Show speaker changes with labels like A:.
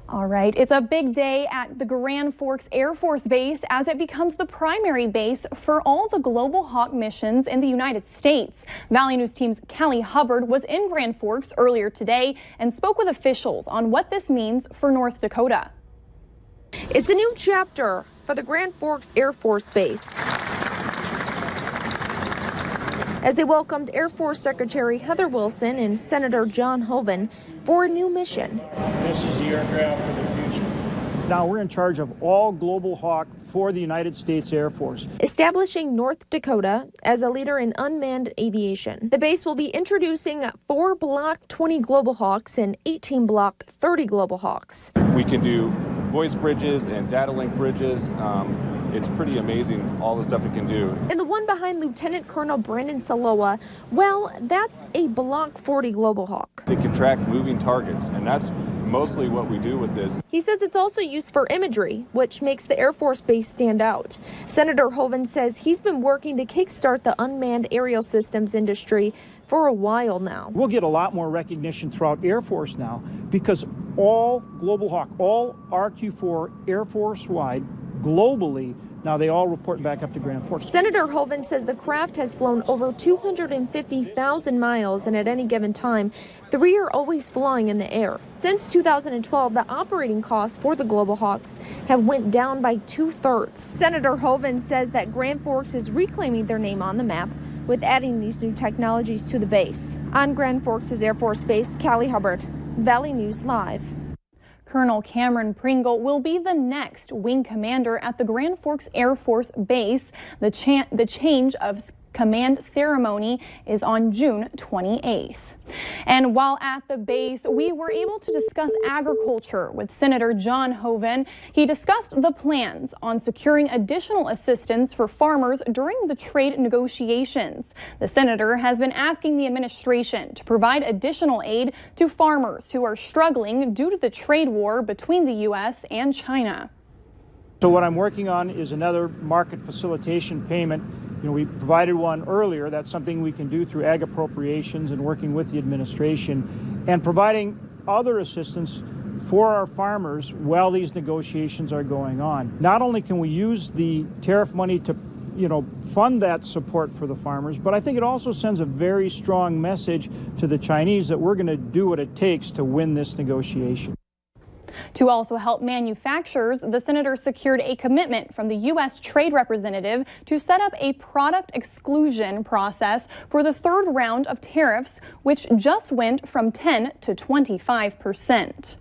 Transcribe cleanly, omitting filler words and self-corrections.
A: All right, it's a big day at the Grand Forks Air Force Base as it becomes the primary base for all the Global Hawk missions in the United States. Valley News Team's Callie Hubbard was in Grand Forks earlier today and spoke with officials on what this means for North Dakota.
B: It's a new chapter for the Grand Forks Air Force Base, as they welcomed Air Force Secretary Heather Wilson and Senator John Hoeven for a new mission.
C: This is the aircraft for the future. Now we're in charge of all Global Hawk for the United States Air Force,
B: establishing North Dakota as a leader in unmanned aviation. The base will be introducing 4 Block 20 Global Hawks and 18 Block 30 Global Hawks.
D: We can do voice bridges and data link bridges. It's pretty amazing all the stuff it can do.
B: And the one behind Lieutenant Colonel Brandon Saloa, well, that's a Block 40 Global Hawk.
D: It can track moving targets, and that's mostly what we do with this.
B: He says it's also used for imagery, which makes the Air Force Base stand out. Senator Hoeven says he's been working to kickstart the unmanned aerial systems industry for a while now.
C: We'll get a lot more recognition throughout Air Force now because all Global Hawk, all RQ-4 Air Force-wide, globally, now they all report back up to Grand Forks.
B: Senator Hoeven says the craft has flown over 250,000 miles, and at any given time, 3 are always flying in the air. Since 2012, the operating costs for the Global Hawks have went down by 2/3. Senator Hoeven says that Grand Forks is reclaiming their name on the map with adding these new technologies to the base. On Grand Forks' Air Force Base, Callie Hubbard, Valley News Live.
A: Colonel Cameron Pringle will be the next wing commander at the Grand Forks Air Force Base. The change of command ceremony is on June 28th. And while at the base, we were able to discuss agriculture with Senator John Hoeven. He discussed the plans on securing additional assistance for farmers during the trade negotiations. The senator has been asking the administration to provide additional aid to farmers who are struggling due to the trade war between the U.S. and China.
C: So what I'm working on is another market facilitation payment. We provided one earlier. That's something we can do through ag appropriations and working with the administration and providing other assistance for our farmers while these negotiations are going on. Not only can we use the tariff money to fund that support for the farmers, but I think it also sends a very strong message to the Chinese that we're going to do what it takes to win this negotiation.
A: To also help manufacturers, the senator secured a commitment from the U.S. Trade Representative to set up a product exclusion process for the third round of tariffs, which just went from 10 to 25%.